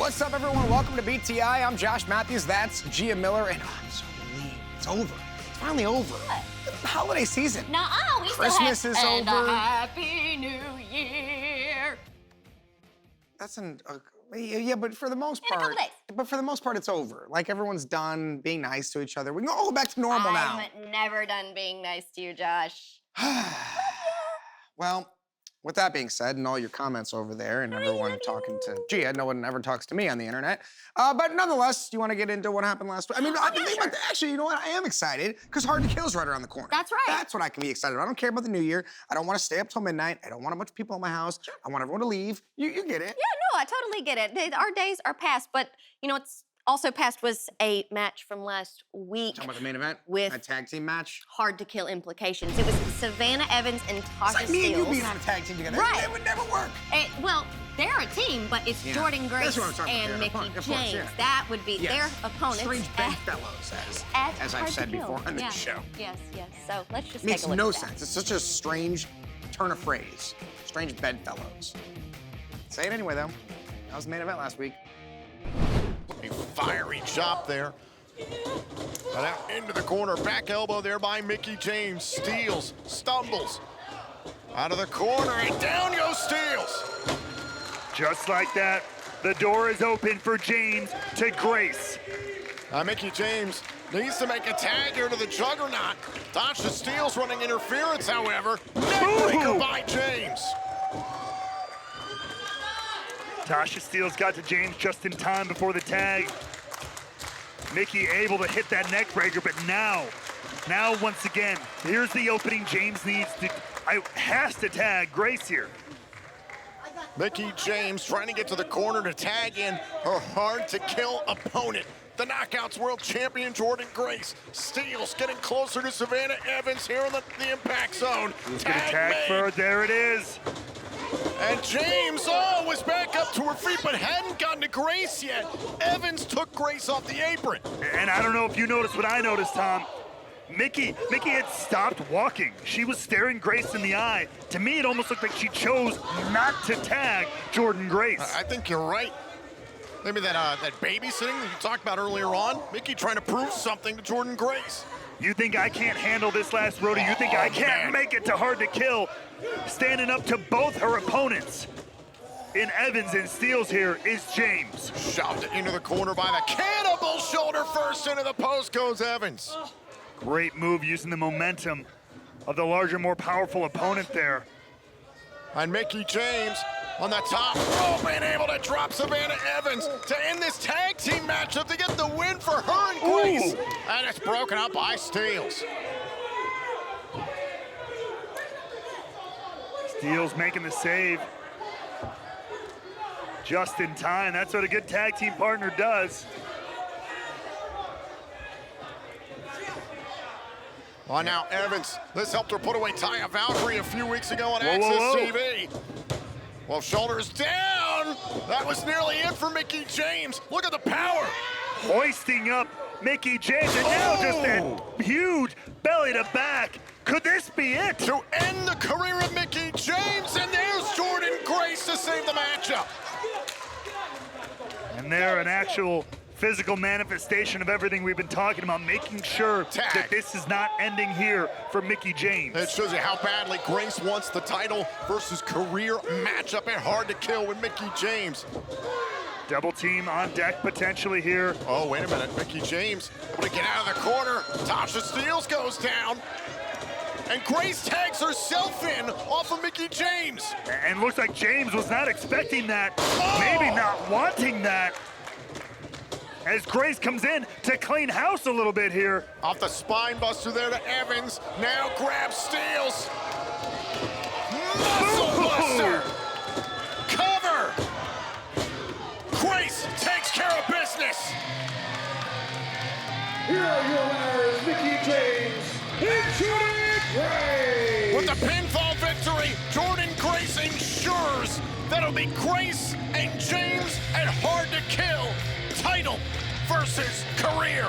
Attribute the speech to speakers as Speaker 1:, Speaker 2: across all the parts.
Speaker 1: What's up, everyone? Welcome to BTI. I'm Josh Matthews. That's Gia Miller, and I'm so relieved. It's over. It's finally over.
Speaker 2: What?
Speaker 1: The holiday season.
Speaker 2: Nuh-uh, we
Speaker 1: Christmas
Speaker 2: still
Speaker 1: is
Speaker 2: have
Speaker 1: over.
Speaker 2: And a Happy New Year.
Speaker 1: That's yeah, but for the most part,
Speaker 2: In a couple days.
Speaker 1: but for the most part, it's over. Like everyone's done being nice to each other. We can all go back to normal now.
Speaker 2: I'm never done being nice to you, Josh.
Speaker 1: Well, with that being said, and all your comments over there, and everyone talking to Gia, no one ever talks to me on the internet. But nonetheless, do you want to get into what happened last week? I mean, actually, you know what? I am excited because Hard to Kill's right around the corner.
Speaker 2: That's right.
Speaker 1: That's what I can be excited about. I don't care about the new year. I don't want to stay up till midnight. I don't want a bunch of people in my house. Sure. I want everyone to leave. You get it.
Speaker 2: Yeah, no, I totally get it. Our days are past, but you know what's also past was a match from last week.
Speaker 1: Talking about the main event?
Speaker 2: With
Speaker 1: a tag team match?
Speaker 2: Hard to Kill implications. It was Savannah Evans and Tasha
Speaker 1: It's like me
Speaker 2: Steele.
Speaker 1: and you being on a tag team together.
Speaker 2: Right.
Speaker 1: It would never work.
Speaker 2: Well, they're a team, but it's Jordan Grace and Mickey James.
Speaker 1: Yeah.
Speaker 2: That would be their opponents.
Speaker 1: Strange bedfellows, as I've said before on this show.
Speaker 2: Yes. So let's just
Speaker 1: Makes
Speaker 2: take a look
Speaker 1: no
Speaker 2: at that.
Speaker 1: sense. It's such a strange turn of phrase. Strange bedfellows. Say it anyway, though. That was the main event last week.
Speaker 3: A fiery chop there. But out into the corner, back elbow there by Mickey James. Steals, stumbles. Out of the corner, and down goes Steels.
Speaker 4: Just like that, the door is open for James to Grace.
Speaker 3: Mickey James needs to make a tag here to the Juggernaut. Tasha Steels running interference, however. Neckbreaker by James.
Speaker 4: Tasha Steele got to James just in time before the tag. Mickey able to hit that neck breaker, but now once again, here's the opening James needs to, has to tag Grace here.
Speaker 3: Mickey James trying to get to the corner to tag in her hard-to-kill opponent. The Knockouts World Champion Jordan Grace. Steels getting closer to Savannah Evans here in the impact zone.
Speaker 4: Who's gonna tag for her? There it is.
Speaker 3: And James, was back up to her feet, but hadn't gotten to Grace yet. Evans took Grace off the apron.
Speaker 4: And I don't know if you noticed what I noticed, Tom. Mickey had stopped walking. She was staring Grace in the eye. To me, it almost looked like she chose not to tag Jordan Grace.
Speaker 3: I think you're right. Maybe that babysitting that you talked about earlier on. Mickey trying to prove something to Jordan Grace.
Speaker 4: You think I can't handle this last rodeo? You think I can't make it to Hard to Kill? Standing up to both her opponents in Evans and Steels here is James.
Speaker 3: Shoved into the corner by the cannibal shoulder first into the post goes Evans.
Speaker 4: Great move using the momentum of the larger, more powerful opponent there.
Speaker 3: And Mickey James on the top rope being able to drop Savannah Evans to end this tag team matchup to get the win for her and Grace. And it's broken up by Steels.
Speaker 4: Steels making the save. Just in time. That's what a good tag team partner does.
Speaker 3: Now Evans, this helped her put away Taya Valkyrie a few weeks ago on Access TV. Well, shoulders down. That was nearly it for Mickey James. Look at the power.
Speaker 4: Hoisting up Mickey James, and now just that huge belly to back. Could this be it?
Speaker 3: To end the career of Mickey James, and there's Jordan Grace to save the matchup.
Speaker 4: And they're an actual physical manifestation of everything we've been talking about, making sure that this is not ending here for Mickey James.
Speaker 3: It shows you how badly Grace wants the title versus career matchup at Hard to Kill with Mickey James.
Speaker 4: Double team on deck potentially here.
Speaker 3: Oh, wait a minute. Mickey James able to get out of the corner. Tasha Steels goes down. And Grace tags herself in off of Mickey James.
Speaker 4: And looks like James was not expecting that, maybe not wanting that. As Grace comes in to clean house a little bit here.
Speaker 3: Off the spine buster there to Evans. Now grabs Steels. Muscle buster. Cover. Grace takes care of business.
Speaker 5: Here are your winners, Mickey James and Jordan Grace.
Speaker 3: With the pinfall victory, Jordan Grace ensures that it'll be Grace and James at Hard to Kill. Title versus career.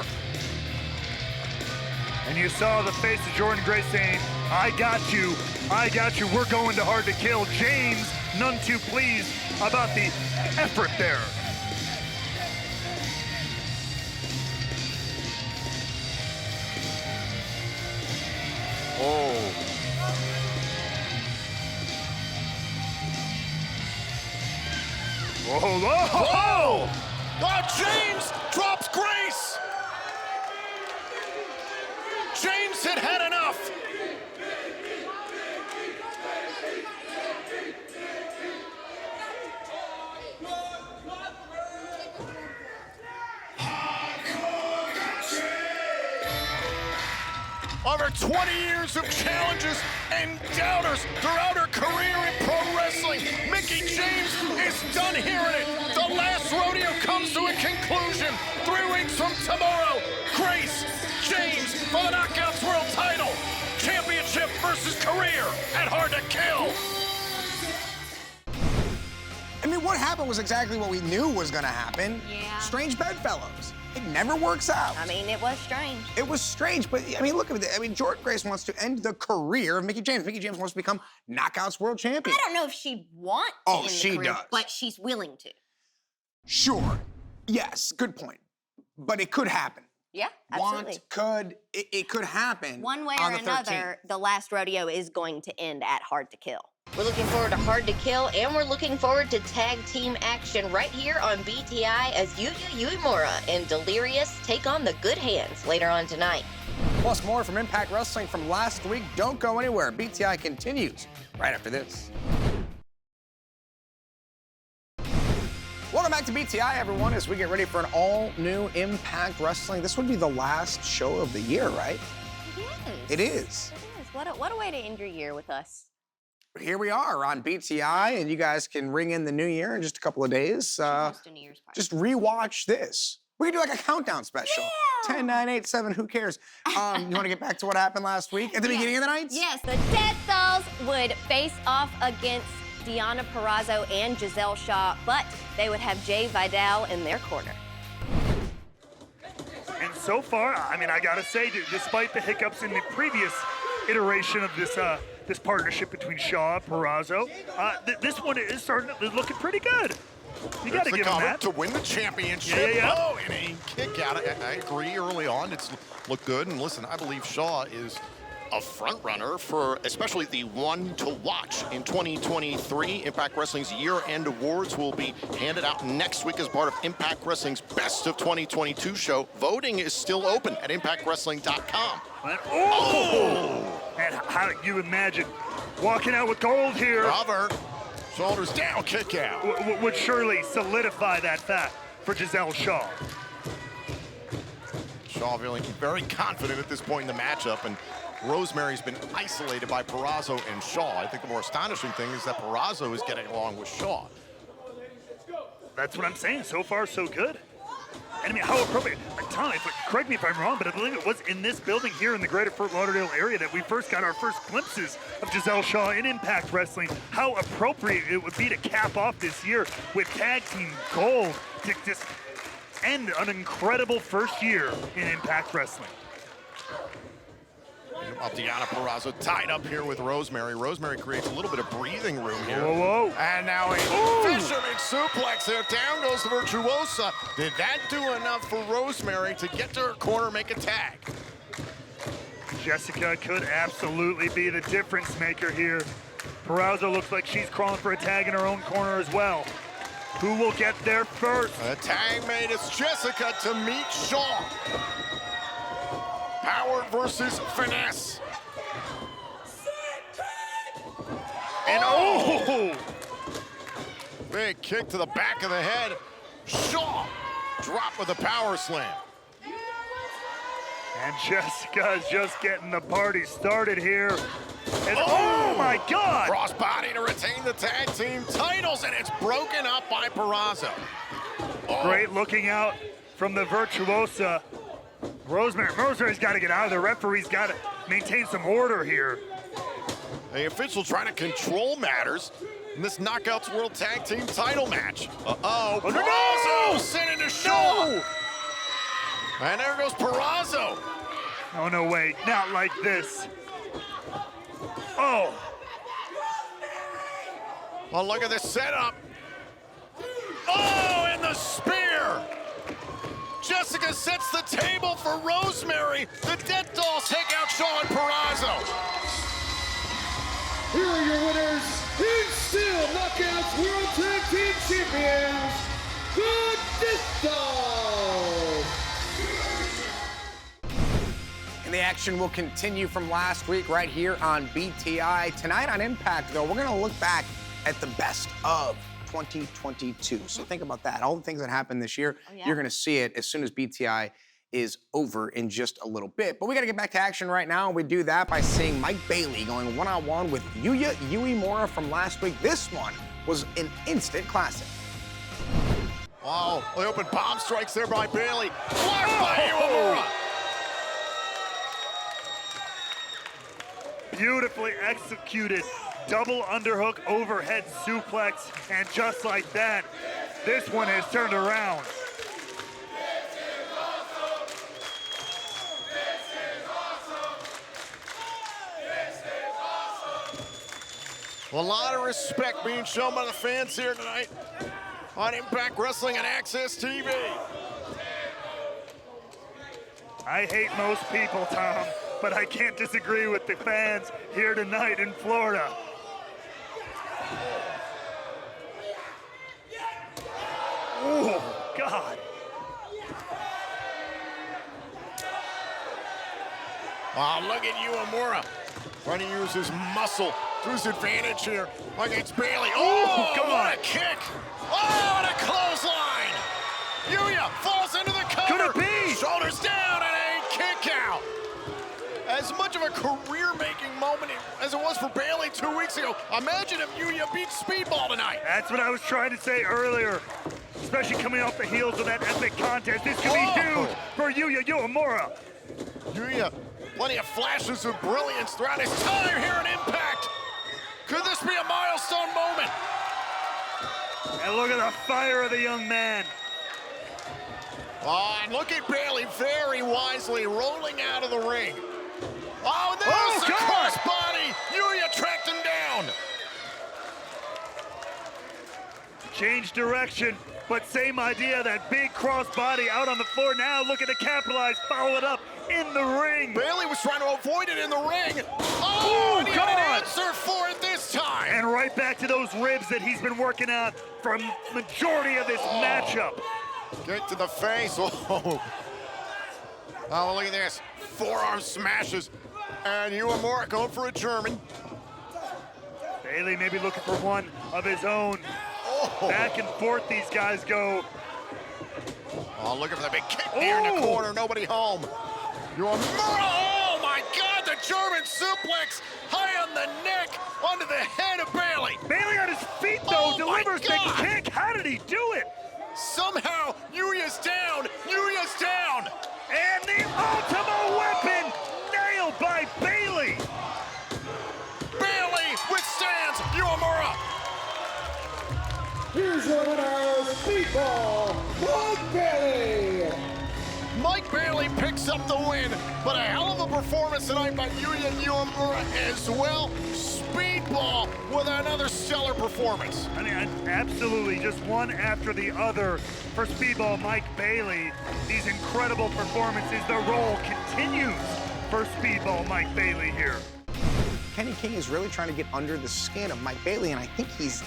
Speaker 4: And you saw the face of Jordan Grace saying, I got you, we're going to Hard to Kill. James, none too pleased about the effort there. Whoa, whoa!
Speaker 3: Whoa! Oh, James drops Grace! James had had enough! Over 20 years of challenges and doubters throughout her career in pro wrestling, Mickie James is done hearing it. The last rodeo comes to a conclusion. 3 weeks from tomorrow, Grace James for the Knockouts World title. Championship versus career at Hard to Kill.
Speaker 1: I mean, what happened was exactly what we knew was gonna happen.
Speaker 2: Yeah.
Speaker 1: Strange bedfellows. It never works out.
Speaker 2: I mean, it was strange.
Speaker 1: It was strange, but I mean, look at it. I mean, Jordynne Grace wants to end the career of Mickie James. Mickie James wants to become Knockouts World Champion.
Speaker 2: I don't know if she wants to
Speaker 1: Oh,
Speaker 2: end the
Speaker 1: she
Speaker 2: career,
Speaker 1: does.
Speaker 2: but she's willing to.
Speaker 1: Sure. Yes, good point. But it could happen.
Speaker 2: Yeah, absolutely.
Speaker 1: It could happen.
Speaker 2: One way
Speaker 1: on
Speaker 2: or
Speaker 1: the
Speaker 2: another,
Speaker 1: 13th.
Speaker 2: the last rodeo is going to end at Hard to Kill.
Speaker 6: We're looking forward to Hard to Kill, and we're looking forward to tag team action right here on BTI as Yuya, Uemura, and Delirious take on the Good Hands later on tonight.
Speaker 1: Plus more from Impact Wrestling from last week. Don't go anywhere. BTI continues right after this. Welcome back to BTI, everyone, as we get ready for an all-new Impact Wrestling. This would be the last show of the year, right?
Speaker 2: It is.
Speaker 1: It is.
Speaker 2: It is. What a way to end your year with us.
Speaker 1: Here we are on BTI, and you guys can ring in the new year in just a couple of days.
Speaker 2: Almost a New Year's party.
Speaker 1: Just rewatch this. We can do like a countdown special.
Speaker 2: Yeah.
Speaker 1: 10, 9, 8, 7, who cares? You want to get back to what happened last week at the beginning of the night?
Speaker 2: Yes, the Dead Dolls would face off against Deonna Purrazzo and Giselle Shaw, but they would have Jay Vidal in their corner.
Speaker 4: And so far, I mean, I gotta say, despite the hiccups in the previous iteration of this partnership between Shaw and Purrazzo, this one is looking pretty good. You gotta give him that.
Speaker 3: To win the championship.
Speaker 4: Yeah.
Speaker 3: Oh, and a kick out. I agree early on. It's looked good. And listen, I believe Shaw is a front runner for especially the one to watch in 2023. Impact Wrestling's year-end awards will be handed out next week as part of Impact Wrestling's Best of 2022 show. Voting is still open at impactwrestling.com.
Speaker 4: And how you imagine walking out with gold here
Speaker 3: Cover, shoulders down, kick out.
Speaker 4: would surely solidify that fact for Giselle Shaw.
Speaker 3: Shaw feeling very confident at this point in the matchup, and Rosemary's been isolated by Purrazzo and Shaw. I think the more astonishing thing is that Purrazzo is getting along with Shaw.
Speaker 4: That's what I'm saying. So far, so good. And I mean, how appropriate. Tom, correct me if I'm wrong, but I believe it was in this building here in the greater Fort Lauderdale area that we first got our first glimpses of Giselle Shaw in Impact Wrestling. How appropriate it would be to cap off this year with tag team gold to just end an incredible first year in Impact Wrestling.
Speaker 3: Deonna Purrazzo tied up here with Rosemary. Rosemary creates a little bit of breathing room here.
Speaker 4: Whoa.
Speaker 3: And now a fisherman suplex there. Down goes the Virtuosa. Did that do enough for Rosemary to get to her corner, make a tag?
Speaker 4: Jessica could absolutely be the difference maker here. Purrazzo looks like she's crawling for a tag in her own corner as well. Who will get there first?
Speaker 3: A tag made. It's Jessica to meet Shaw. Power versus finesse.
Speaker 4: And oh!
Speaker 3: Big kick to the back of the head. Shaw dropped with a power slam.
Speaker 4: And Jessica is just getting the party started here. And oh my God!
Speaker 3: Crossbody to retain the tag team titles, and it's broken up by Purrazzo.
Speaker 4: Great looking out from the Virtuosa. Rosemary's got to get out of there. The referee's got to maintain some order here.
Speaker 3: The official trying to control matters in this Knockouts World Tag Team title match. Uh-oh, Purrazzo sending to Shaw.
Speaker 4: No!
Speaker 3: And there goes Purrazzo.
Speaker 4: Oh, no, wait, not like this. Oh.
Speaker 3: Well, look at this setup. Oh, and the spear. Jessica sets the table for Rosemary. The Dead Dolls take out Shaw and Purrazzo.
Speaker 5: Here are your winners, and still Knockouts World Tag Team Champions, the Discs.
Speaker 1: And the action will continue from last week right here on BTI. Tonight on Impact, though, we're gonna look back at the best of 2022. So think about that. All the things that happened this year, you're gonna see it as soon as BTI is over in just a little bit. But we gotta get back to action right now. We do that by seeing Mike Bailey going one-on-one with Yuya Uemura from last week. This one was an instant classic.
Speaker 3: Wow, the open bomb strikes there by Bailey. Blocked by Uemura.
Speaker 4: Beautifully executed. Double underhook overhead suplex, and just like that, this one has turned around.
Speaker 3: A lot of respect being shown by the fans here tonight on Impact Wrestling and Access TV.
Speaker 4: I hate most people, Tom, but I can't disagree with the fans here tonight in Florida. Oh, God.
Speaker 3: Oh, look at Uemura trying to use his muscle to his advantage here against Bailey. Oh,
Speaker 4: come
Speaker 3: what
Speaker 4: on.
Speaker 3: a kick. Oh, and a clothesline. Yuya falls into the cover.
Speaker 4: Could it be?
Speaker 3: Shoulders down and a kick out. As much of a career-making moment as it was for Bailey 2 weeks ago, imagine if Yuya beats Speedball tonight.
Speaker 4: That's what I was trying to say earlier, especially coming off the heels of that epic contest. This could be huge for Yuya Uemura.
Speaker 3: Yuya, plenty of flashes of brilliance throughout his time here in Impact. Could this be a milestone moment?
Speaker 4: And look at the fire of the young man.
Speaker 3: Oh, and look at Bailey very wisely rolling out of the ring. Oh, there's the crossbody. Yuya tracked him down.
Speaker 4: Change direction, but same idea, that big crossbody out on the floor. Now looking to capitalize, follow it up in the ring.
Speaker 3: Bailey was trying to avoid it in the ring. Oh, and he had an answer for it this time.
Speaker 4: And right back to those ribs that he's been working on for majority of this matchup.
Speaker 3: Get to the face. Oh, look at this. Forearm smashes. And Uemura going for a German.
Speaker 4: Bailey maybe looking for one of his own. Back and forth these guys go.
Speaker 3: Oh, looking for the big kick here in the corner. Nobody home. Uemura. Oh, my God. The German suplex high on the neck, onto the head of Bailey.
Speaker 4: Bailey on his feet, though, delivers the kick. How did he do it?
Speaker 3: Somehow, Yuya's down. Yuya's down.
Speaker 4: And the ultimate weapon nailed by Bailey.
Speaker 3: Bailey withstands Uemura.
Speaker 5: Here's your winner, Speedball, Mike Bailey.
Speaker 3: Mike Bailey picks up the win, but a hell of a performance tonight by Yuya Uemura as well. Speedball with another stellar performance.
Speaker 4: I mean, absolutely, just one after the other for Speedball Mike Bailey. These incredible performances, the roll continues for Speedball Mike Bailey here.
Speaker 1: Kenny King is really trying to get under the skin of Mike Bailey, and I think he's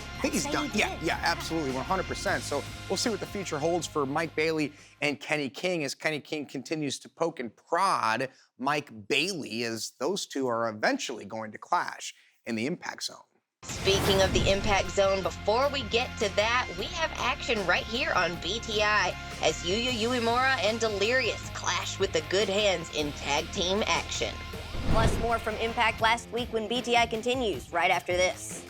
Speaker 1: done. Yeah, absolutely, 100%. So we'll see what the future holds for Mike Bailey and Kenny King as Kenny King continues to poke and prod Mike Bailey, as those two are eventually going to clash in the Impact Zone.
Speaker 6: Speaking of the Impact Zone, before we get to that, we have action right here on BTI as Yuya Uemura and Delirious clash with the Good Hands in tag team action.
Speaker 2: Plus more from Impact last week when BTI continues right after this.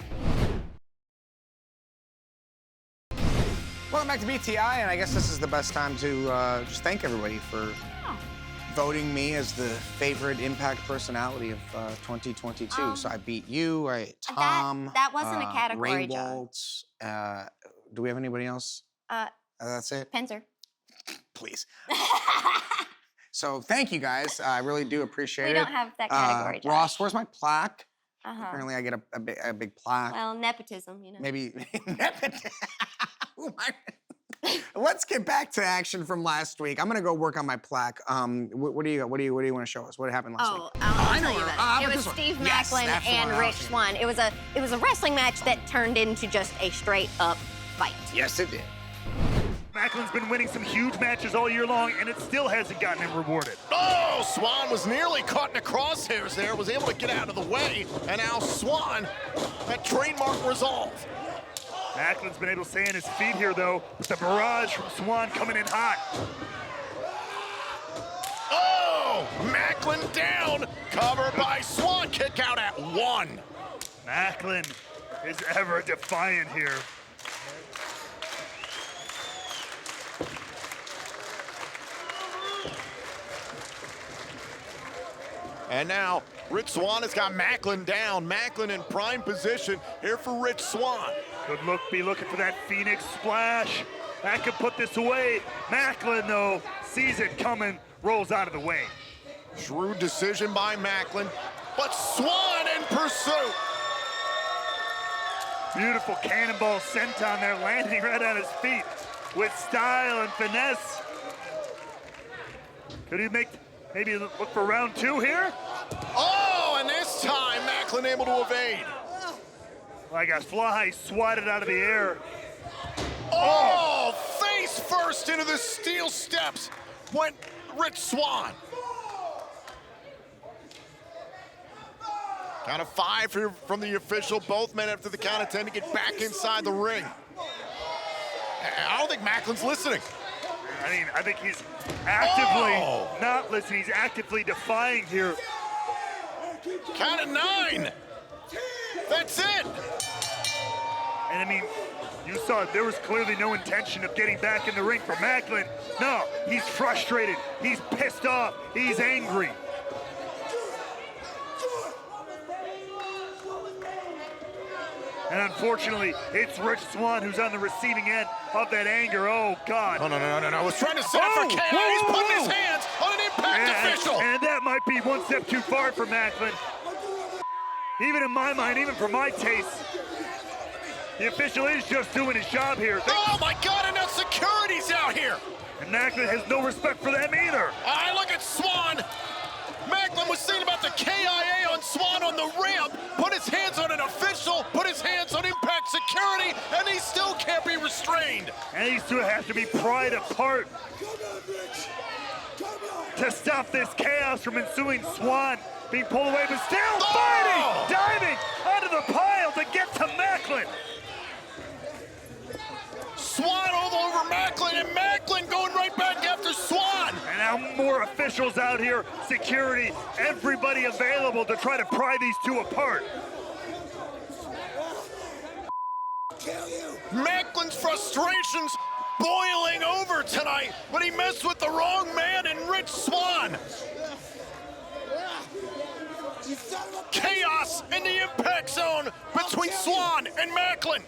Speaker 1: Welcome back to BTI, and I guess this is the best time to just thank everybody for voting me as the favorite Impact personality of 2022. So I beat you, Tom.
Speaker 2: That wasn't a category,
Speaker 1: Ray
Speaker 2: John.
Speaker 1: Waltz. Do we have anybody else? That's it?
Speaker 2: Penzer.
Speaker 1: Please. So thank you guys. I really do appreciate it.
Speaker 2: We don't have that category, Josh.
Speaker 1: Ross, where's my plaque? Apparently I get a big plaque.
Speaker 2: Well, nepotism, you know.
Speaker 1: Maybe nepotism. Oh my. let's get back to action from last week. I'm gonna go work on my plaque. What do you got? What do you want to show us? What happened last week?
Speaker 2: I'll tell you
Speaker 1: her.
Speaker 2: about it.
Speaker 1: But
Speaker 2: It
Speaker 1: this
Speaker 2: was
Speaker 1: one.
Speaker 2: Steve
Speaker 1: Yes,
Speaker 2: Macklin
Speaker 1: that's the
Speaker 2: and
Speaker 1: one I was
Speaker 2: Rich
Speaker 1: thinking.
Speaker 2: Swann. It was a wrestling match that turned into just a straight up fight.
Speaker 1: Yes, it did.
Speaker 4: Macklin's been winning some huge matches all year long, and it still hasn't gotten him rewarded.
Speaker 3: Oh, Swann was nearly caught in the crosshairs there, was able to get out of the way, and now Swann, that trademark resolve.
Speaker 4: Macklin's been able to stay on his feet here, though, with the barrage from Swann coming in hot.
Speaker 3: Oh, Macklin down, covered by Swann, kick out at 1.
Speaker 4: Macklin is ever defiant here.
Speaker 3: And now, Rich Swann has got Macklin down. Macklin in prime position here for Rich Swann.
Speaker 4: Good look, be looking for that Phoenix splash. That could put this away. Macklin, though, sees it coming, rolls out of the way.
Speaker 3: Shrewd decision by Macklin, but Swann in pursuit.
Speaker 4: Beautiful cannonball senton there, landing right on his feet with style and finesse. Could he maybe look for round 2 here?
Speaker 3: Oh, and this time Macklin able to evade.
Speaker 4: Like a fly swatted out of the air.
Speaker 3: Oh, face first into the steel steps went Rich Swann. Count of 5 here from the official. Both men after the count of 10 to get back inside the ring. I don't think Macklin's listening.
Speaker 4: I mean, I think he's actively
Speaker 3: Oh.
Speaker 4: not listening. He's actively defying here.
Speaker 3: Count of 9. That's it.
Speaker 4: And I mean, you saw there was clearly no intention of getting back in the ring for Macklin. No, he's frustrated. He's pissed off. He's angry. And unfortunately, it's Rich Swann who's on the receiving end of that anger. Oh, God.
Speaker 3: No. I was trying to set up for KO. He's putting his hands on an impact official.
Speaker 4: And that might be one step too far for Macklin. Even in my mind, even for my taste, the official is just doing his job here.
Speaker 3: Oh, my God, and now security's out here.
Speaker 4: And Macklin has no respect for them either.
Speaker 3: I look at Swann. Macklin was saying about the KIA on Swann on the ramp, put his hands on an official, put his hands on Impact Security, and he still can't be restrained.
Speaker 4: And these two have to be pried apart to stop this chaos from ensuing. Swann being pulled away, but still fighting, diving onto the pile to get to Macklin.
Speaker 3: Swann all over Macklin, and Macklin going right back after Swann.
Speaker 4: And now more officials out here, security, everybody available to try to pry these two apart.
Speaker 3: Macklin's frustrations boiling over tonight, but he messed with the wrong man in Rich Swann. Chaos in the impact zone between Swann and Macklin.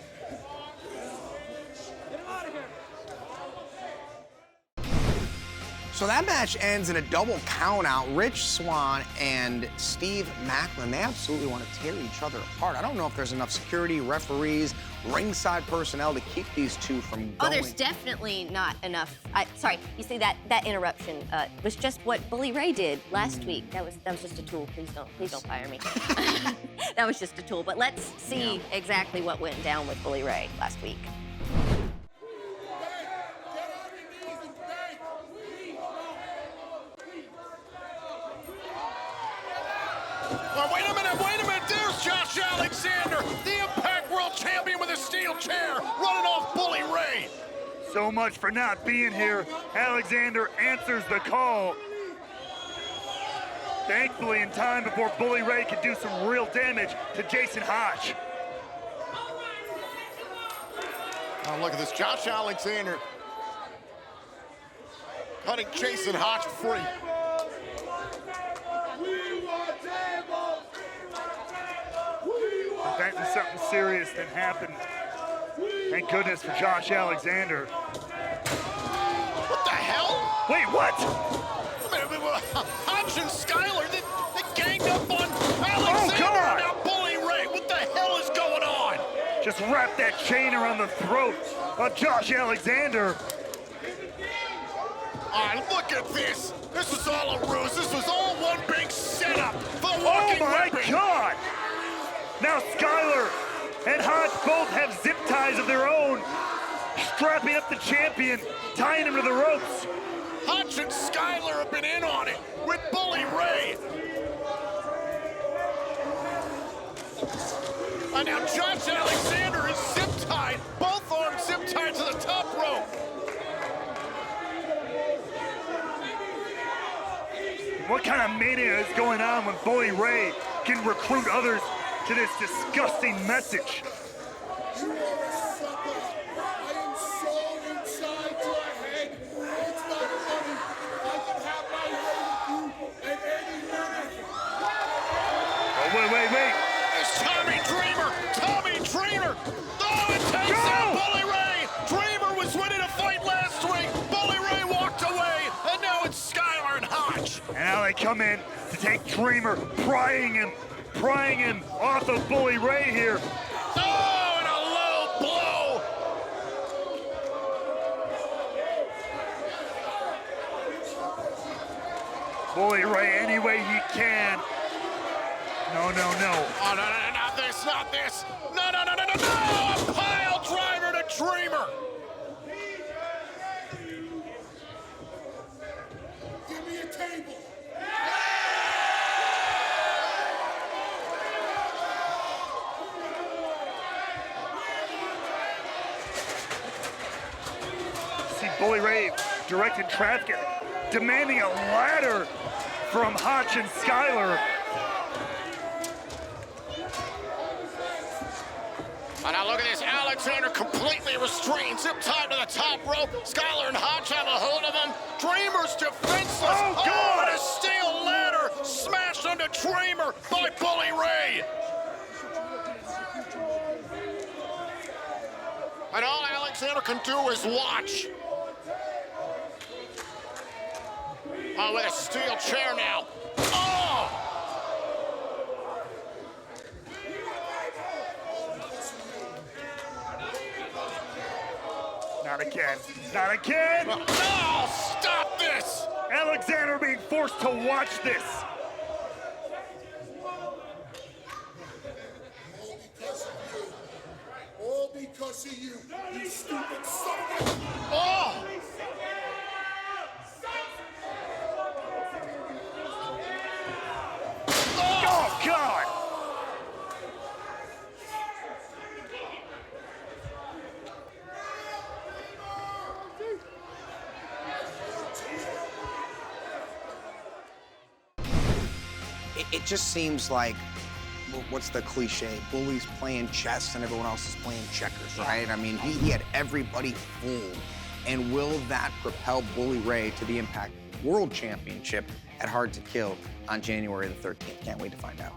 Speaker 1: So that match ends in a double count out. Rich Swann and Steve Macklin, they absolutely want to tear each other apart. I don't know if there's enough security, referees, ringside personnel to keep these two from going.
Speaker 2: Oh, there's definitely not enough. Sorry, you see that interruption was just what Bully Ray did last week. That was just a tool. Please don't fire me. That was just a tool. But let's see exactly what went down with Bully Ray last week.
Speaker 3: Oh, wait a minute, there's Josh Alexander, the Impact World Champion with a steel chair, running off Bully Ray.
Speaker 4: So much for not being here. Alexander answers the call. Thankfully in time before Bully Ray could do some real damage to Jason Hodge.
Speaker 3: Oh, look at this, Josh Alexander cutting Jason Hodge free.
Speaker 4: Preventing something serious that happened. Thank goodness for Josh Alexander.
Speaker 3: What the hell?
Speaker 4: Wait, what?
Speaker 3: Hodge and Skyler, they ganged up on Alexander.
Speaker 4: God.
Speaker 3: Now Bully Ray, what the hell is going on?
Speaker 4: Just wrap that chain around the throat of Josh Alexander.
Speaker 3: Look at this. This was all a ruse. This was all one big setup. The
Speaker 4: Oh
Speaker 3: walking
Speaker 4: my
Speaker 3: weapon.
Speaker 4: God! Now Skylar and Hodge both have zip ties of their own, strapping up the champion, tying him to the ropes.
Speaker 3: Hutch and Skylar have been in on it with Bully Ray. And now Josh Alexander is zip-tied, both arms zip-tied to the top rope.
Speaker 4: What kind of mania is going on when Bully Ray can recruit others to this disgusting message?
Speaker 5: You are a sucker. I am so inside your head. It's not funny. I can have my way with you at any minute.
Speaker 4: Oh, wait.
Speaker 3: It's Tommy Dreamer! Tommy Dreamer! Oh, it takes out Bully Ray! Dreamer was winning a fight last week! Bully Ray walked away, and now it's Skylar and Hodge!
Speaker 4: And now they come in to take Dreamer, prying him off of Bully Ray here.
Speaker 3: Oh, and a low blow!
Speaker 4: Bully Ray any way he can. No.
Speaker 3: Oh, no, not this, not this! No! A pile driver to Dreamer!
Speaker 5: Give me a table.
Speaker 4: See Bully Ray directing traffic, demanding a ladder from Hotch and Skylar.
Speaker 3: And now look at this, Alexander completely restrained, zip-tied to the top rope. Skylar and Hodge have a hold of him. Dreamer's defenseless.
Speaker 4: Oh, God!
Speaker 3: And a steel ladder smashed onto Dreamer by Bully Ray. And all Alexander can do is watch. Oh, with a steel chair now. Oh!
Speaker 4: Not again!
Speaker 3: No! Stop this!
Speaker 4: Alexander being forced to watch this.
Speaker 5: All because of you, you stupid son of a...
Speaker 3: Oh!
Speaker 4: Oh, God!
Speaker 1: It just seems like, what's the cliche? Bully's playing chess and everyone else is playing checkers, right? I mean, he had everybody fooled. And will that propel Bully Ray to the Impact World Championship at Hard to Kill on January the 13th? Can't wait to find out.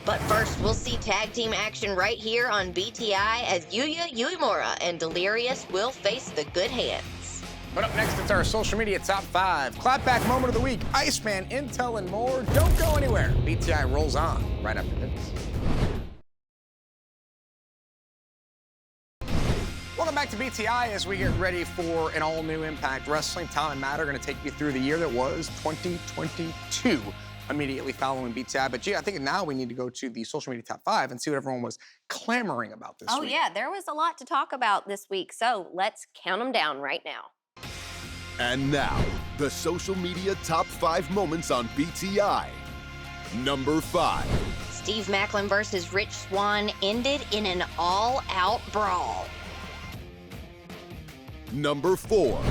Speaker 6: But first, we'll see tag team action right here on BTI as Yuya, Uemura, and Delirious will face the good hands.
Speaker 1: But up next, it's our social media top 5. Clapback moment of the week, Iceman, Intel, and more. Don't go anywhere. BTI rolls on right after this. Welcome back to BTI as we get ready for an all-new Impact Wrestling. Tom and Matt are going to take you through the year that was 2022, immediately following BTI. But gee, I think now we need to go to the social media top 5 and see what everyone was clamoring about this week.
Speaker 2: Oh yeah, there was a lot to talk about this week, so let's count them down right now.
Speaker 7: And now, the social media top 5 moments on BTI. Number 5.
Speaker 6: Steve Macklin versus Rich Swann ended in an all-out brawl.
Speaker 7: Number 4.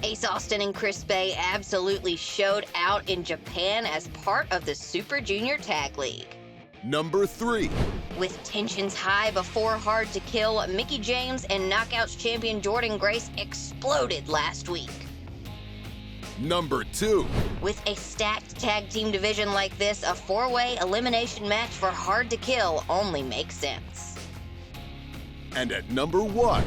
Speaker 6: Ace Austin and Chris Bay absolutely showed out in Japan as part of the Super Junior Tag League.
Speaker 7: Number 3.
Speaker 6: With tensions high before Hard to Kill, Mickie James and Knockouts champion Jordynne Grace exploded last week.
Speaker 7: Number 2.
Speaker 6: With a stacked tag team division like this, a 4-way elimination match for Hard to Kill only makes sense.
Speaker 7: And at number 1.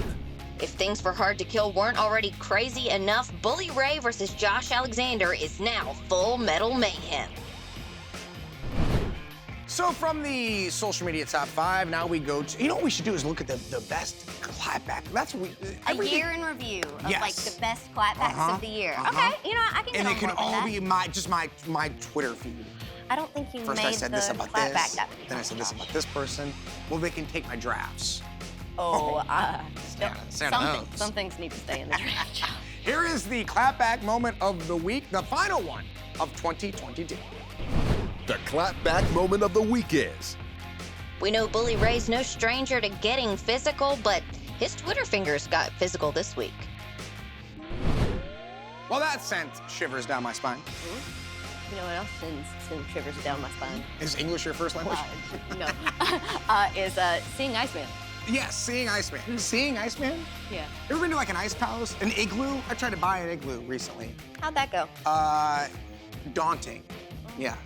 Speaker 6: If things for Hard to Kill weren't already crazy enough, Bully Ray versus Josh Alexander is now Full Metal Mayhem.
Speaker 1: So from the social media top 5, now we go to, you know what we should do is look at the best clapback. That's what we,
Speaker 2: A year in review of like
Speaker 1: Yes.
Speaker 2: the best clapbacks of the year. Okay, you know, I can get
Speaker 1: and
Speaker 2: on
Speaker 1: it can
Speaker 2: board with
Speaker 1: all
Speaker 2: that.
Speaker 1: be my Twitter feed.
Speaker 2: I don't think you
Speaker 1: First
Speaker 2: made
Speaker 1: I said
Speaker 2: the
Speaker 1: this about
Speaker 2: clapback
Speaker 1: this,
Speaker 2: that many
Speaker 1: then I said
Speaker 2: times,
Speaker 1: this
Speaker 2: Josh.
Speaker 1: about this person. Well, they can take my drafts.
Speaker 2: Oh,
Speaker 1: Some
Speaker 2: things need to stay in the draft, Josh.
Speaker 1: Here is the clapback moment of the week, the final one of 2022.
Speaker 7: The clapback moment of the week is
Speaker 6: We know Bully Ray's no stranger to getting physical, but his Twitter fingers got physical this week.
Speaker 1: Well, that sent shivers down my spine.
Speaker 2: You know what else sends shivers down my spine?
Speaker 1: Is English your first language?
Speaker 2: No. Is seeing Iceman.
Speaker 1: Yes, seeing Iceman. Seeing Iceman?
Speaker 2: Yeah.
Speaker 1: You ever been to like an ice palace? An igloo? I tried to buy an igloo recently.
Speaker 2: How'd that go?
Speaker 1: Daunting. Yeah.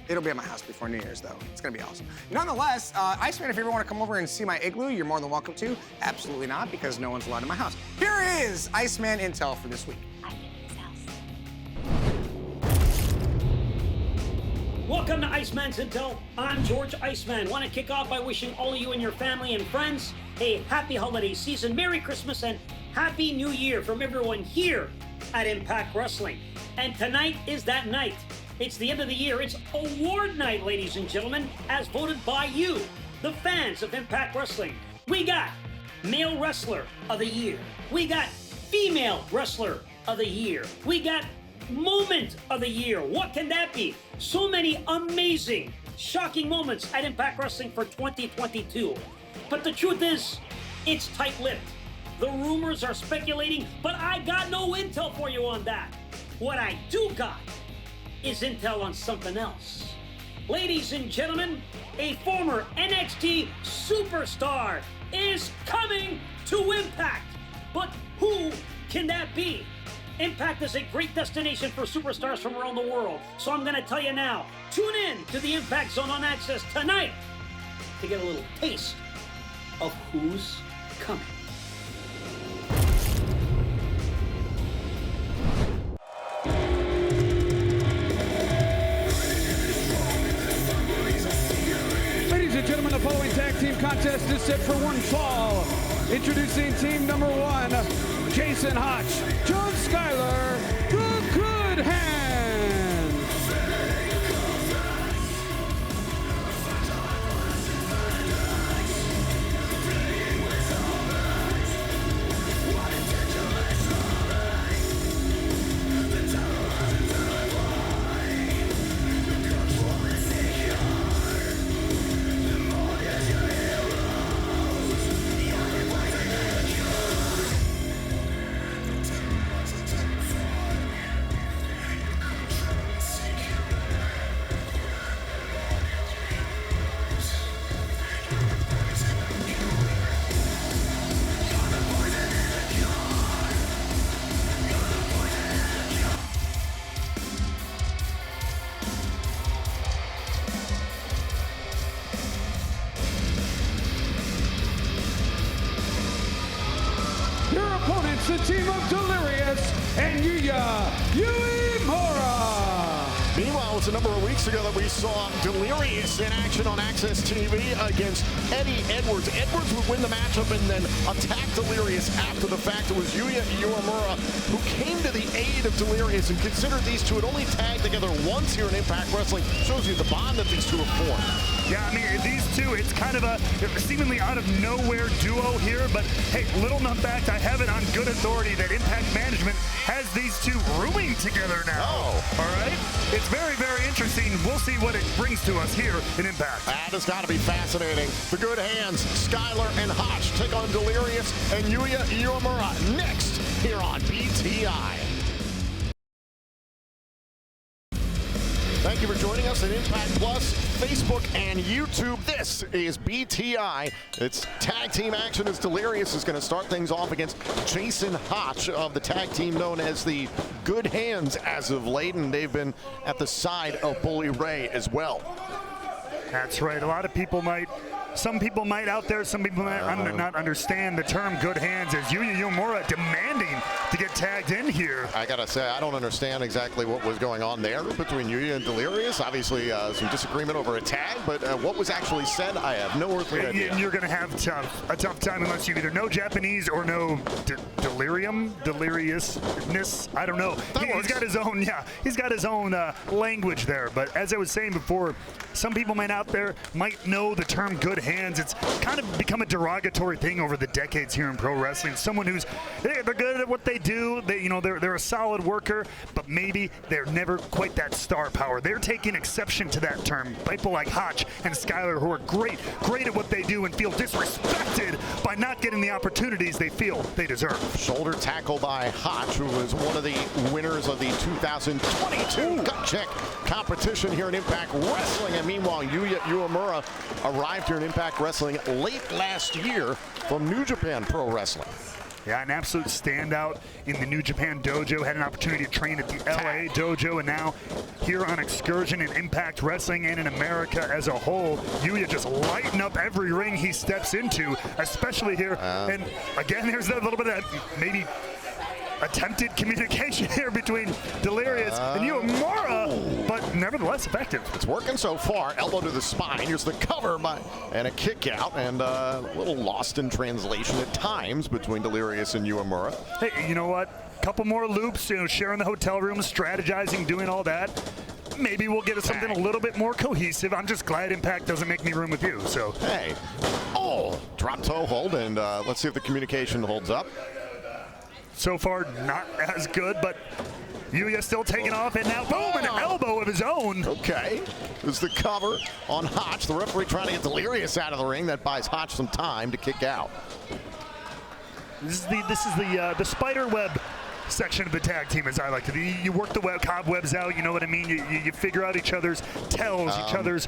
Speaker 1: It'll be at my house before New Year's, though. It's gonna be awesome. Nonetheless, Iceman, if you ever want to come over and see my igloo, you're more than welcome to. Absolutely not, because no one's allowed in my house. Here is Iceman Intel for this week.
Speaker 2: I've been in his house.
Speaker 8: Welcome to Iceman Intel. I'm George Iceman. Want to kick off by wishing all of you and your family and friends a happy holiday season, Merry Christmas, and Happy New Year from everyone here at Impact Wrestling. And tonight is that night. It's the end of the year. It's award night, ladies and gentlemen, as voted by you, the fans of Impact Wrestling. We got Male Wrestler of the Year. We got Female Wrestler of the Year. We got Moment of the Year. What can that be? So many amazing, shocking moments at Impact Wrestling for 2022. But the truth is, it's tight-lipped. The rumors are speculating, but I got no intel for you on that. What I do got is intel on something else. Ladies and gentlemen, a former NXT superstar is coming to Impact. But who can that be? Impact is a great destination for superstars from around the world. So I'm gonna tell you now, tune in to the Impact Zone on Access tonight to get a little taste of who's coming.
Speaker 9: Ladies and gentlemen, the following tag team contest is set for one fall. Introducing team number 1, Jason Hotch, John Schuyler, the Good Hands. Your opponents, the team of Delirious and Yuya Uemura.
Speaker 3: Meanwhile, it's a number of weeks ago that we saw Delirious in action on Access TV against Eddie Edwards. Edwards would win the matchup and then attack Delirious after the fact. It was Yuya Uemura who came to the aid of Delirious, and considered these two had only tagged together once here in Impact Wrestling. Shows you the bond that these two have formed.
Speaker 4: Yeah, I mean, these two, it's kind of a seemingly out of nowhere duo here, but hey, little known fact, I have it on good authority that Impact Management has these two rooming together now.
Speaker 3: Oh.
Speaker 4: All right? It's very, very interesting. We'll see what it brings to us here in Impact.
Speaker 3: That has got to be fascinating. The Good Hands, Schuyler and Hotch take on Delirious and Yuya Uemura next here on BTI. Thank you for joining us at Impact Plus, Facebook, and YouTube. This is BTI. It's tag team action as Delirious is going to start things off against Jason Hotch of the tag team known as the Good Hands as of late, and they've been at the side of Bully Ray as well.
Speaker 4: That's right. A lot of people might some people might out there, some people might not understand the term good hands as Yuya Uemura demanding to get tagged in here.
Speaker 3: I gotta say, I don't understand exactly what was going on there between Yuya and Delirious. Obviously, some disagreement over a tag, but what was actually said, I have no earthly idea.
Speaker 4: You're gonna have a tough time unless you either know Japanese or know deliriousness. I don't know. He's got his own, he's got his own language there. But as I was saying before, some people out there might know the term good hands. It's kind of become a derogatory thing over the decades here in pro wrestling. Someone who's they're good at what they do. They're a solid worker, but maybe they're never quite that star power. They're taking exception to that term. People like Hotch and Skylar, who are great at what they do and feel disrespected by not getting the opportunities they feel they deserve.
Speaker 3: Shoulder tackle by Hotch, who was one of the winners of the 2022 Gut Check competition here in Impact Wrestling. And meanwhile, Yuya Uemura arrived here in Impact Wrestling late last year from New Japan Pro Wrestling.
Speaker 4: Yeah, an absolute standout in the New Japan dojo. Had an opportunity to train at the LA dojo, and now here on excursion in Impact Wrestling and in America as a whole. Yuya just lighting up every ring he steps into, especially here. And again, there's a little bit of maybe attempted communication here between Delirious and Uemura, but nevertheless effective.
Speaker 3: It's working so far. Elbow to the spine. Here's the cover and a kick out, and a little lost in translation at times between Delirious and Uemura.
Speaker 4: Hey, you know what? Couple more loops, sharing the hotel room, strategizing, doing all that. Maybe we'll get something a little bit more cohesive. I'm just glad Impact doesn't make me room with you. So
Speaker 3: hey, drop toe hold, and let's see if the communication holds up.
Speaker 4: So far, not as good, but Yuya still taking off, and now boom, an elbow of his own.
Speaker 3: Okay, there's the cover on Hotch. The referee trying to get Delirious out of the ring. That buys Hotch some time to kick out.
Speaker 4: This is the spider web section of the tag team, as I like to do. You work the cobwebs out, you know what I mean? You figure out each other's tells, each other's.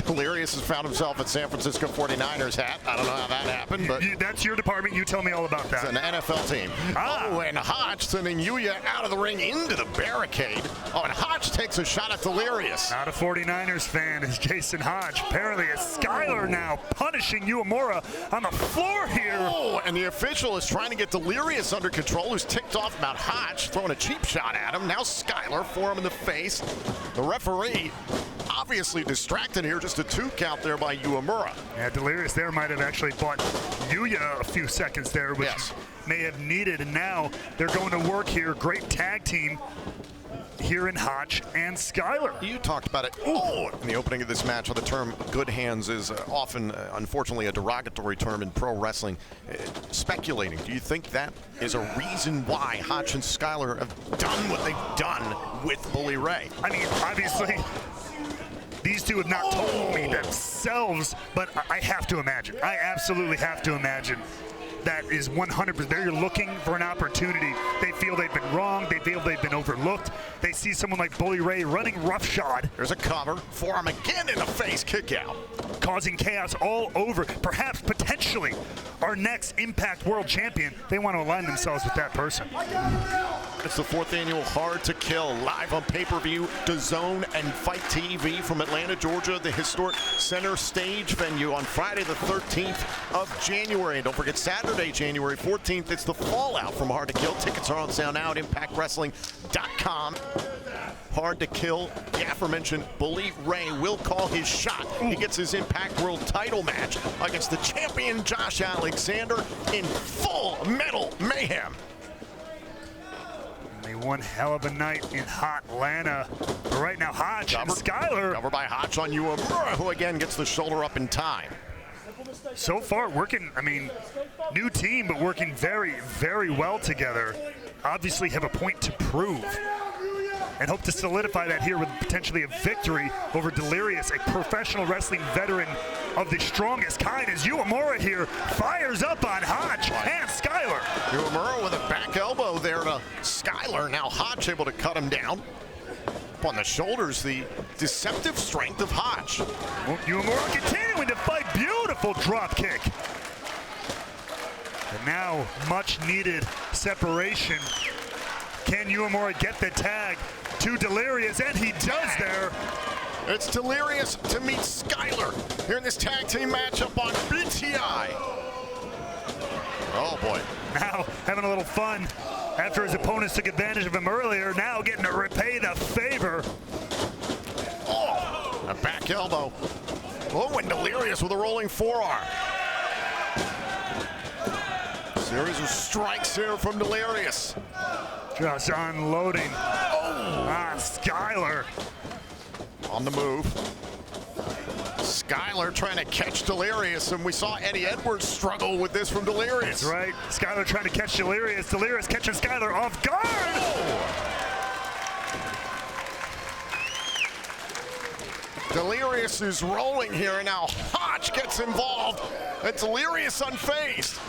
Speaker 3: Delirious has found himself at San Francisco 49ers hat. I don't know how that happened, but
Speaker 4: that's your department. You tell me all about that.
Speaker 3: It's an NFL team. And Hotch sending Yuya out of the ring into the barricade. And Hotch takes a shot at Delirious.
Speaker 4: Not a 49ers fan is Jason Hotch. Apparently it's Skylar now punishing Uemura on the floor here.
Speaker 3: And the official is trying to get Delirious under control, who's ticked off about Hotch, throwing a cheap shot at him. Now Skylar for him in the face. The referee obviously distracted here, just a 2 count there by Uemura.
Speaker 4: Yeah, Delirious there might have actually bought Yuya a few seconds there, which may have needed, and now they're going to work here. Great tag team here in Hotch and Skylar.
Speaker 3: You talked about it in the opening of this match. The term good hands is often, unfortunately, a derogatory term in pro wrestling. Speculating, do you think that is a reason why Hotch and Skylar have done what they've done with Bully Ray?
Speaker 4: I mean, obviously, these two have not told me themselves, but I have to imagine. I absolutely have to imagine that is 100%. They're looking for an opportunity. They feel they've been wrong. They feel they've been overlooked. They see someone like Bully Ray running roughshod.
Speaker 3: There's a cover. Forearm again in the face. Kick out.
Speaker 4: Causing chaos all over. Perhaps, potentially, our next Impact World Champion. They want to align themselves with that person.
Speaker 3: It's the 4th annual Hard to Kill, live on pay-per-view, DAZN and Fight TV from Atlanta, Georgia, the historic Center Stage venue on Friday the 13th of January. And don't forget Saturday, January 14th, it's the Fallout from Hard to Kill. Tickets are on sale now at ImpactWrestling.com. Hard to Kill, the aforementioned Bully Ray will call his shot. He gets his Impact World title match against the champion Josh Alexander in Full Metal Mayhem.
Speaker 4: One hell of a night in hot Atlanta. But right now, Hotch and Skylar.
Speaker 3: Covered by Hotch on Uemura, who again gets the shoulder up in time.
Speaker 4: So far, working, new team, but working very, very well together. Obviously have a point to prove. And hope to solidify that here with potentially a victory over Delirious, a professional wrestling veteran of the strongest kind, as Uemura here fires up on Hotch and Skylar.
Speaker 3: Uemura with a back elbow there to Skylar. Now Hotch able to cut him down. Up on the shoulders, the deceptive strength of Hotch.
Speaker 4: Uemura continuing to fight. Beautiful drop kick. And now much needed separation. Can Uemura get the tag to Delirious? And he does there.
Speaker 3: It's Delirious to meet Skylar here in this tag team matchup on BTI. Oh boy.
Speaker 4: Now having a little fun after his opponents took advantage of him earlier. Now getting to repay the favor.
Speaker 3: Oh, a back elbow. Oh, and Delirious with a rolling forearm. Series of strikes here from Delirious.
Speaker 4: Just unloading. Oh, Skylar.
Speaker 3: On the move. Skylar trying to catch Delirious, and we saw Eddie Edwards struggle with this from Delirious.
Speaker 4: That's right. Skylar trying to catch Delirious. Delirious catching Skylar off guard.
Speaker 3: Delirious is rolling here, and now Hotch gets involved, and Delirious unfazed.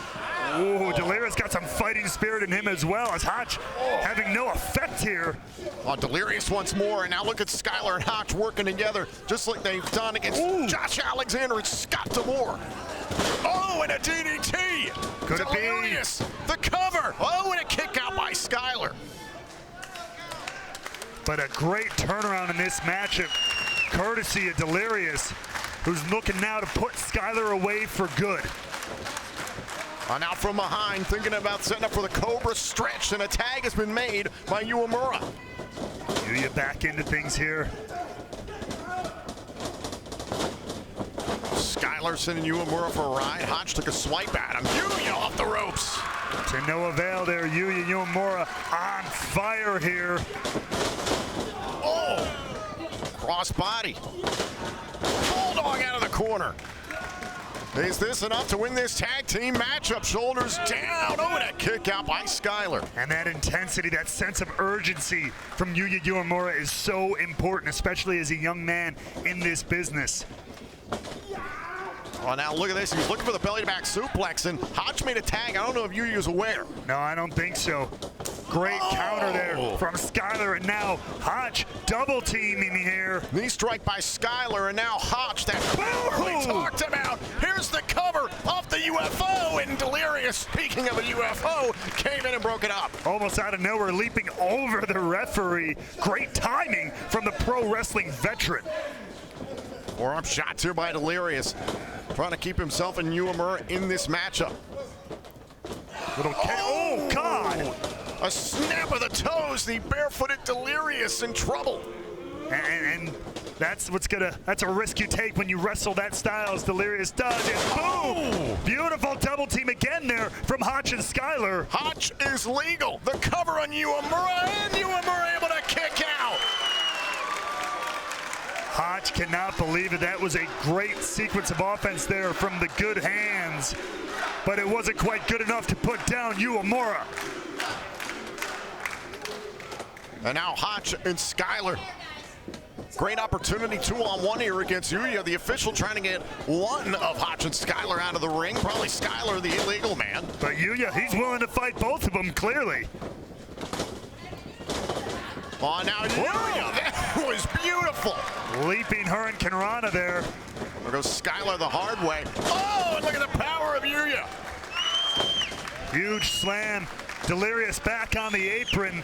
Speaker 4: Ooh, Delirious got some fighting spirit in him as well, as Hotch having no effect here.
Speaker 3: Delirious once more, and now look at Skylar and Hotch working together, just like they've done against Josh Alexander and Scott D'Amore. Oh, and a DDT!
Speaker 4: Could it be?
Speaker 3: Delirious, the cover! Oh, and a kick out by Skylar.
Speaker 4: But a great turnaround in this matchup, courtesy of Delirious, who's looking now to put Skylar away for good.
Speaker 3: Now from behind, thinking about setting up for the Cobra stretch, and a tag has been made by Uemura.
Speaker 4: Yuya back into things here.
Speaker 3: Skylar sending Uemura for a ride. Hotch took a swipe at him. Yuya off the ropes.
Speaker 4: To no avail there, Uemura on fire here.
Speaker 3: Oh, cross body. Bulldog out of the corner. Is this enough to win this tag team matchup? Shoulders down. Oh, and a kick out by Skylar.
Speaker 4: And that intensity, that sense of urgency from Yuya Uemura is so important, especially as a young man in this business.
Speaker 3: Oh, now look at this. He's looking for the belly-to-back suplex, and Hotch made a tag. I don't know if Yuya's aware.
Speaker 4: No, I don't think so. Great counter there from Skylar, and now Hotch double teaming here.
Speaker 3: Knee strike by Skylar, and now Hotch, that power we talked about. Here's the cover off the UFO, and Delirious, speaking of a UFO, came in and broke it up.
Speaker 4: Almost out of nowhere, leaping over the referee. Great timing from the pro wrestling veteran.
Speaker 3: Forearm shots here by Delirious, trying to keep himself and Uemura in this matchup.
Speaker 4: Oh, God!
Speaker 3: A snap of the toes, the barefooted Delirious in trouble.
Speaker 4: And that's that's a risk you take when you wrestle that style as Delirious does. And boom! Beautiful double team again there from Hotch and Skylar.
Speaker 3: Hotch is legal. The cover on Uemura, and Uemura able to kick out.
Speaker 4: Hotch cannot believe it. That was a great sequence of offense there from the good hands. But it wasn't quite good enough to put down Uemura.
Speaker 3: And now Hotch and Skylar. Great opportunity, 2-on-1 here against Yuya. The official trying to get one of Hotch and Skylar out of the ring. Probably Skylar, the illegal man.
Speaker 4: But Yuya, he's willing to fight both of them, clearly.
Speaker 3: Oh, now Yuya, that was beautiful.
Speaker 4: Leaping Hurricanrana there.
Speaker 3: There goes Skylar the hard way. Oh, and look at the power of Yuya.
Speaker 4: Huge slam. Delirious back on the apron.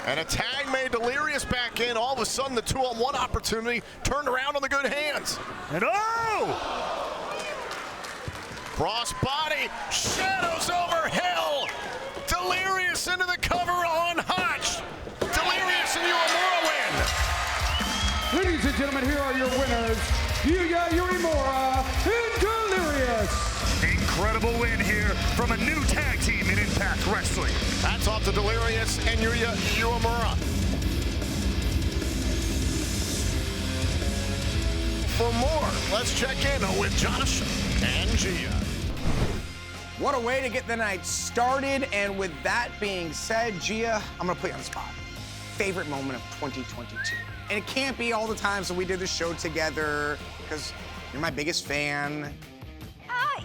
Speaker 3: And a tag made Delirious back in. All of a sudden, the 2-on-1 opportunity turned around on the good hands.
Speaker 4: And oh!
Speaker 3: Cross body, shadows over hell. Delirious into the cover on Hotch. Delirious and Uemura win.
Speaker 9: Ladies and gentlemen, here are your winners, Yuya Uemura and Delirious.
Speaker 4: Incredible win here from a new tag team in Impact Wrestling.
Speaker 3: That's off to Delirious and Yuya Uemura. For more, let's check in with Josh and Gia.
Speaker 1: What a way to get the night started. And with that being said, Gia, I'm gonna put you on the spot. Favorite moment of 2022. And it can't be all the times that we did the show together, because you're my biggest fan.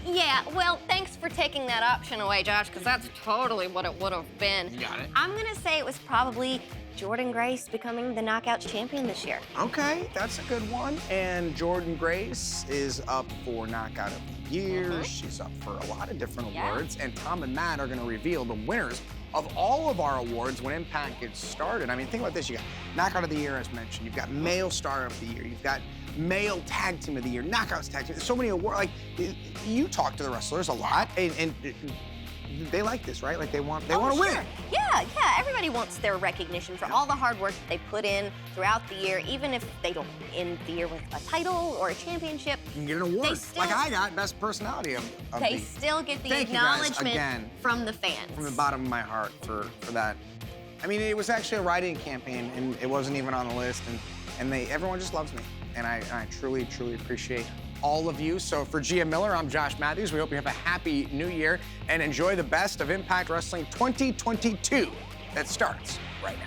Speaker 2: Yeah, well, thanks for taking that option away, Josh, because that's totally what it would have been.
Speaker 1: You got it.
Speaker 2: I'm gonna say it was probably Jordynne Grace becoming the Knockouts champion this year.
Speaker 1: Okay, that's a good one. And Jordynne Grace is up for Knockout of the Year. She's up for a lot of different awards. And Tom and Matt are gonna reveal the winners of all of our awards when Impact gets started. I mean, think about this. You got Knockout of the Year, as mentioned. You've got Male Star of the Year. You've got Male Tag Team of the Year, Knockouts Tag Team. There's so many awards. Like, you talk to the wrestlers a lot, and they like this, right? Like, they want to win.
Speaker 2: Yeah, everybody wants their recognition for all the hard work that they put in throughout the year, even if they don't end the year with a title or a championship.
Speaker 1: You can get an award,
Speaker 2: They still-
Speaker 1: like I got Best Personality of
Speaker 2: They
Speaker 1: the
Speaker 2: still get the
Speaker 1: Thank you guys
Speaker 2: acknowledgement
Speaker 1: again.
Speaker 2: from the fans.
Speaker 1: From the bottom of my heart for that. I mean, it was actually a write-in campaign, and it wasn't even on the list, and everyone just loves me, and I truly, truly appreciate all of you. So for Gia Miller, I'm Josh Matthews. We hope you have a happy new year and enjoy the best of Impact Wrestling 2022 that starts right now.